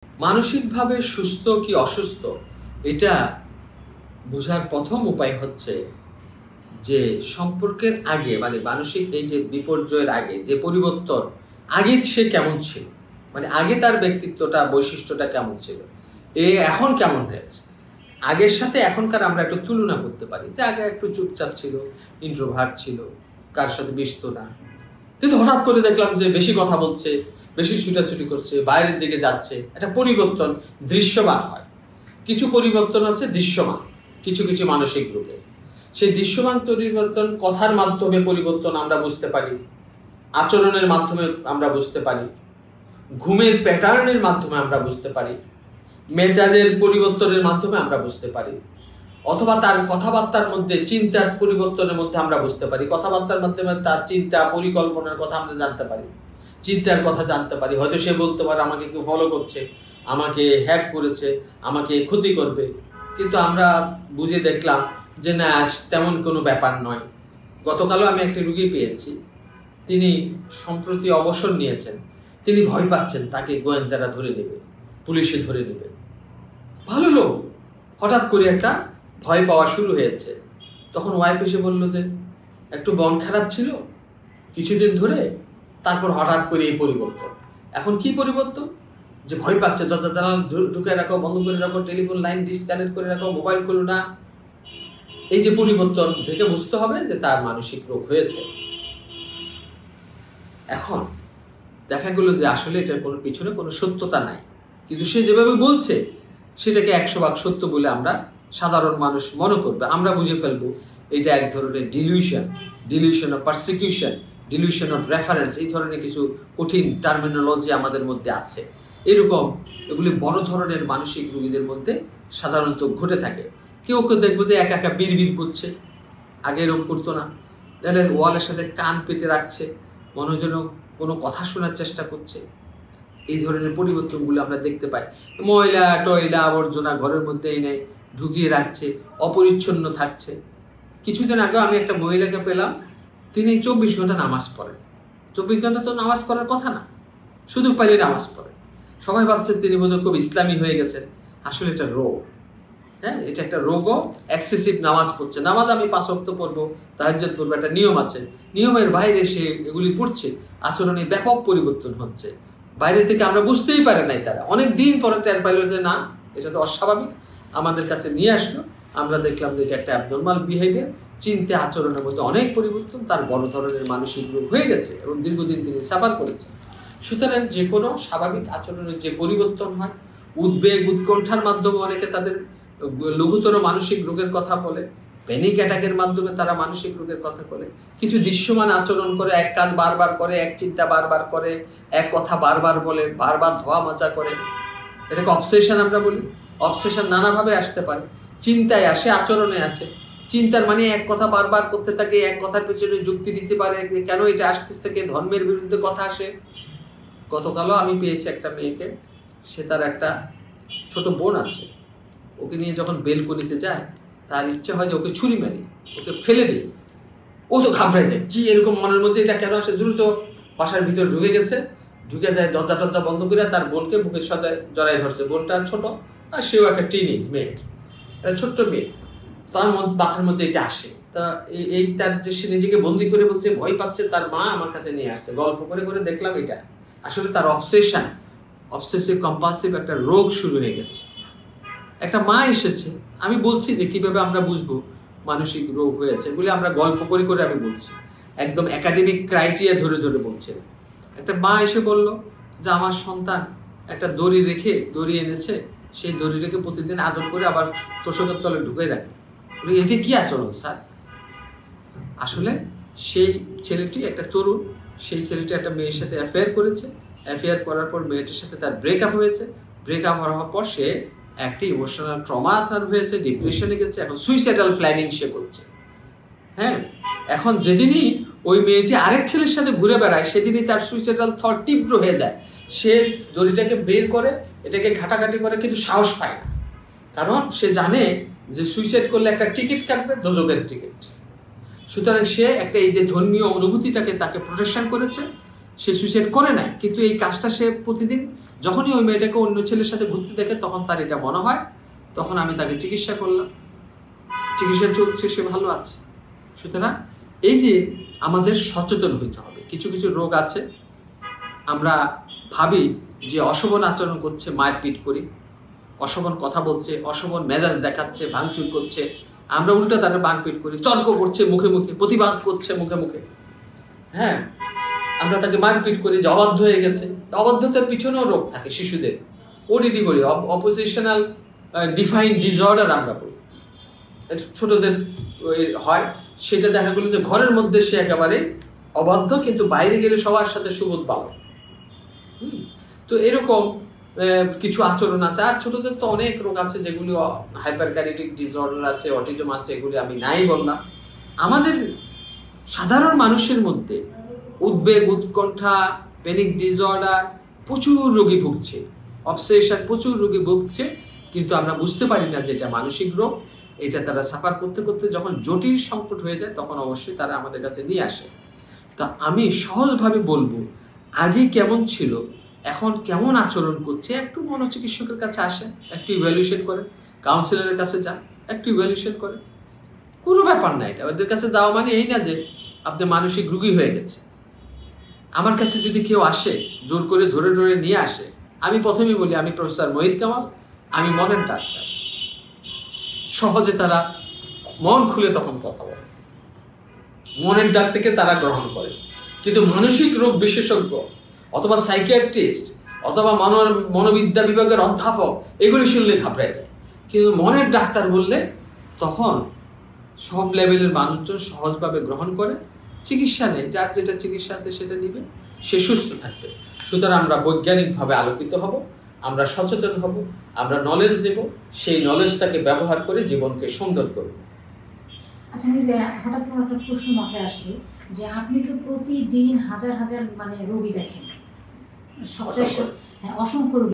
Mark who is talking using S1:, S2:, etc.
S1: মানসিকভাবে সুস্থ কি অসুস্থ এটা বোঝার প্রথম উপায় হচ্ছে যে সম্পর্কের আগে মানে মানসিক এই যে বিপর্যয়ের আগে যে পরিবর্তন আগে সে কেমন ছিল, মানে আগে তার ব্যক্তিত্বটা বৈশিষ্ট্যটা কেমন ছিল, এখন কেমন হয়েছে। আগের সাথে এখনকার আমরা একটু তুলনা করতে পারি যে আগে একটু চুপচাপ ছিল, ইন্ট্রোভার্ট ছিল, কার সাথে মিশতো না, কিন্তু হঠাৎ করে দেখলাম যে বেশি কথা বলছে, বেশি ছুটাছুটি করছে, বাইরের দিকে যাচ্ছে। একটা পরিবর্তন দৃশ্যমান হয়। কিছু পরিবর্তন আছে দৃশ্যমান কিছু কিছু মানসিক রূপে। সেই দৃশ্যমান পরিবর্তন কথার মাধ্যমে পরিবর্তন আমরা বুঝতে পারি, আচরণের মাধ্যমে আমরা বুঝতে পারি, ঘুমের প্যাটার্নের মাধ্যমে আমরা বুঝতে পারি, মেজাজের পরিবর্তনের মাধ্যমে আমরা বুঝতে পারি, অথবা তার কথাবার্তার মধ্যে চিন্তার পরিবর্তনের মধ্যে আমরা বুঝতে পারি। কথাবার্তার মাধ্যমে তার চিন্তা পরিকল্পনার কথা আমরা জানতে পারি, চিন্তার কথা জানতে পারি। হয়তো সে বলতে পারে আমাকে কেউ ফলো করছে, আমাকে হ্যাক করেছে, আমাকে ক্ষতি করবে, কিন্তু আমরা বুঝে দেখলাম যে না, তেমন কোনো ব্যাপার নয়। গতকালও আমি একটি রুগী পেয়েছি, তিনি সম্প্রতি অবসর নিয়েছেন, তিনি ভয় পাচ্ছেন তাকে গোয়েন্দারা ধরে নেবে, পুলিশে ধরে নেবে। ভালো লোক, হঠাৎ করে একটা ভয় পাওয়া শুরু হয়েছে। তখন ওয়াইফ এসে বলল যে একটু মন খারাপ ছিল কিছুদিন ধরে, তারপর হঠাৎ করে এই পরিবর্তন। এখন কি পরিবর্তন? যে ভয় পাচ্ছে, দরজা জানালা ঢুকে রাখো, বন্ধ করে রাখো, টেলিফোন লাইন ডিসকানেক্ট করে রাখো, মোবাইল খুলো না। এই যে পরিবর্তন থেকে বুঝতে হবে যে তার মানসিক রোগ হয়েছে। এখন দেখা গেল যে আসলে এটার কোনো পিছনে কোনো সত্যতা নাই, কিন্তু সে যেভাবে বলছে সেটাকে 100% সত্য বলে আমরা সাধারণ মানুষ মনে করবে, আমরা বুঝে ফেলবো এটা এক ধরনের dilution of persecution, dilution of reference, এই ধরনের কিছু কঠিন টার্মিনোলজি আমাদের মধ্যে আছে। এরকম এগুলি বড় ধরনের মানসিক রোগীদের মধ্যে সাধারণত ঘটে থাকে। কেউ কেউ দেখবো যে একা একা বিড়বিড় করছে, আগে এরকম করতো না, ওয়ালের সাথে কান পেতে রাখছে, মনে যেন কোনো কথা শোনার চেষ্টা করছে। এই ধরনের পরিবর্তনগুলো আমরা দেখতে পাই। ময়লা টয়লা আবর্জনা ঘরের মধ্যে এনে ঢুকিয়ে রাখছে, অপরিচ্ছন্ন থাকছে। কিছুদিন আগে আমি একটা মহিলাকে পেলাম, তিনি 24 ঘন্টা নামাজ পড়েন। 24 ঘন্টা তো নামাজ পড়ার কথা না, শুধু পাইলে নামাজ পড়েন। সবাই ভাবছে তিনি বোধহয় খুব ইসলামী হয়ে গেছেন। আসলে এটা রোগ। হ্যাঁ, এটা একটা রোগও। এক্সেসিভ নামাজ পড়ছে। নামাজ আমি 5 ওয়াক্ত পড়বো, তাহাজ্জুদ পড়বো, একটা নিয়ম আছে, নিয়মের বাইরে সে এগুলি পড়ছে, আচরণে ব্যাপক পরিবর্তন হচ্ছে। বাইরে থেকে আমরা বুঝতেই পারি নাই, তারা অনেক দিন পরে টের পাইল যে না, এটা তো অস্বাভাবিক। আমাদের কাছে নিয়ে আসলো, আমরা দেখলাম যে এটা একটা অ্যাবনর্মাল বিহেভিয়ার। চিন্তা আচরণের মধ্যে অনেক পরিবর্তন, তার বড় ধরনের মানসিক রোগ হয়ে গেছে এবং দীর্ঘদিন তিনি সাফার করেছেন। সুতরাং যে কোনো স্বাভাবিক আচরণের যে পরিবর্তন হয়, উদ্বেগ উৎকণ্ঠার মাধ্যমে অনেকে তাদের লঘুতর মানসিক রোগের কথা বলে, প্যানিক অ্যাটাকের মাধ্যমে তারা মানসিক রোগের কথা বলে। কিছু দৃশ্যমান আচরণ করে, এক কাজ বারবার করে, এক চিন্তা বারবার করে, এক কথা বারবার বলে, বারবার ধোয়া মাজা করে, এটাকে অবসেশন আমরা বলি। অবসেশন নানাভাবে আসতে পারে, চিন্তায় আসে, আচরণে আছে। চিন্তার মানে এক কথা বারবার করতে থাকে, এক কথার পেছনে যুক্তি দিতে পারে কেন এটা আসতেছে থেকে, ধর্মের বিরুদ্ধে কথা আসে। গতকালও আমি পেয়েছি একটা মেয়েকে, সে তার একটা ছোট বোন আছে, ওকে নিয়ে যখন বেলকনিতে যায়, তার ইচ্ছে হয় যে ওকে ছুরি মারি, ওকে ফেলে দিই। ও তো ঘাবড়ে যায়, কি এরকম মনের মধ্যে এটা কেন আসে। দ্রুত বাসার ভিতরে ঢুকে যায়, দরজা টরজা বন্ধ করে তার বোনকে বুকের সাথে জড়াই ধরছে। বোনটা ছোট, আর সেও একটা টিনেজ মেয়ে, একটা ছোট্ট মেয়ে। তার মাথার মধ্যে এটা আসে। তা এই তার যে সে নিজেকে বন্দি করে বলছে, ভয় পাচ্ছে, তার মা আমার কাছে নিয়ে আসছে। গল্প করে করে দেখলাম এটা আসলে তার অবসেসিভ কম্পালসিভ একটা রোগ শুরু হয়ে গেছে। একটা মা এসেছে, আমি বলছি যে কিভাবে আমরা বুঝবো মানসিক রোগ হয়েছে, এগুলি আমরা গল্প করে করে আমি বলছি, একদম একাডেমিক ক্রাইটেরিয়া ধরে ধরে বলছি। একটা মা এসে বলল যে আমার সন্তান একটা দড়ি এনেছে, সেই দড়ি রেখে প্রতিদিন আদর করে আবার তোষকের তলে ঢুকে রাখে। এটি কি আচরণ স্যার? আসলে সেই ছেলেটি একটা তরুণ, সেই ছেলেটি একটা মেয়ের সাথে অ্যাফেয়ার করেছে। অ্যাফেয়ার করার পর মেয়েটির সাথে তার ব্রেকআপ হয়েছে। ব্রেকআপ হওয়ার পর সে একটি ইমোশনাল ট্রমা তার হয়েছে, ডিপ্রেশনে গেছে, এখন সুইসাইডাল প্ল্যানিং সে করছে। হ্যাঁ, এখন যেদিনই ওই মেয়েটি আরেক ছেলের সাথে ঘুরে বেড়ায়, সেদিনই তার সুইসাইডাল থট তীব্র হয়ে যায়। সে দড়িটাকে বের করে, এটাকে ঘাটাঘাটি করে, কিন্তু সাহস পায় না, কারণ সে জানে যে সুইসাইড করলে একটা টিকিট কাটবে, দোজকের টিকিট। সুতরাং সে একটা এই যে ধর্মীয় অনুভূতিটাকে তাকে প্রোটেকশন করেছে, সে সুইসাইড করে নাই, কিন্তু এই কাজটা সে প্রতিদিন যখনই ওই মেয়েটাকে অন্য ছেলের সাথে ঘুরতে দেখে তখন তার এটা মনে হয়, তখন আমি তাকে চিকিৎসা করলাম, চিকিৎসা চলছে, সে ভালো আছে। সুতরাং এই যে আমাদের সচেতন হইতে হবে। কিছু কিছু রোগ আছে আমরা ভাবি যে অশোভন আচরণ করছে, মারপিট করি, অশোভন কথা বলছে, অশোভন মেজাজ দেখাচ্ছে, ভাঙচুর করছে, আমরা উল্টা তারা মারপিট করি, তর্ক করছে মুখে মুখে, প্রতিবাদ করছে মুখে মুখে, হ্যাঁ, আমরা তাকে মারপিট করি যে অবাধ্য হয়ে গেছে। অবাধ্যতার পিছনেও রোগ থাকে শিশুদের, ওডিডি বলি, অপোজিশনাল ডিফাইন ডিসঅর্ডার আমরা বলি, ছোটদের হয়। সেটা দেখা গেলো যে ঘরের মধ্যে সে একেবারে অবাধ্য, কিন্তু বাইরে গেলে সবার সাথে সুবোধ ভালো। তো এরকম কিছু আচরণ আছে। আর ছোটদের তো অনেক রোগ আছে যেগুলি হাইপারকাইনেটিক ডিসঅর্ডার আছে, অটিজম আছে, এগুলি আমি নাই বললাম। আমাদের সাধারণ মানুষের মধ্যে উদ্বেগ, উৎকণ্ঠা, প্যানিক ডিসঅর্ডার প্রচুর রোগী ভুগছে, অবসেশন প্রচুর রোগী ভুগছে, কিন্তু আমরা বুঝতে পারি না যে এটা মানসিক রোগ। এটা তারা সাফার করতে করতে যখন জটিল সংকট হয়ে যায় তখন অবশ্যই তারা আমাদের কাছে নিয়ে আসে। তা আমি সহজভাবে বলবো, আগে কেমন ছিল, এখন কেমন আচরণ করছে, একটু মনোচিকিৎসকের কাছে আসেন, একটু ইভ্যালুয়েশন করেন, কাউন্সিলরের কাছে যান, একটু ইভ্যালুয়েশন করেন। কোনো ব্যাপার না এটা, ওদের কাছে যাওয়া মানে এই না যে আপনি মানসিক রোগী হয়ে গেছে। আমার কাছে যদি কেউ আসে, জোর করে ধরে ধরে নিয়ে আসে, আমি প্রথমেই বলি আমি প্রফেসর মহিত কামাল, আমি মনের ডাক্তার। সহজে তারা মন খুলে তখন কথা বলে, মনের ডাক থেকে তারা গ্রহণ করে। কিন্তু মানসিক রোগ বিশেষজ্ঞ অথবা সাইকিয়াট্রিস্ট অথবা মনোবিদ্যা বিভাগের অধ্যাপক এগুলি শুনলে ঘাবড়ে যায়। কিন্তু মনের ডাক্তার বললে তখন সব লেভেলের মানুষজন সহজভাবে গ্রহণ করে, চিকিৎসা নেই, যার যেটা চিকিৎসা আছে সেটা নিবে, সে সুস্থ থাকবে। সুতরাং আমরা বৈজ্ঞানিকভাবে আলোকিত হব, আমরা সচেতন হব, আমরা নলেজ নেব, সেই নলেজটাকে ব্যবহার করে জীবনকে সুন্দর করব।
S2: আচ্ছা, হঠাৎ করে একটা প্রশ্ন মাথায় আসছে যে আপনি তো প্রতিদিন হাজার হাজার রোগী দেখেন, সপ্তাহে, হ্যাঁ, অসংখ্য রোগী।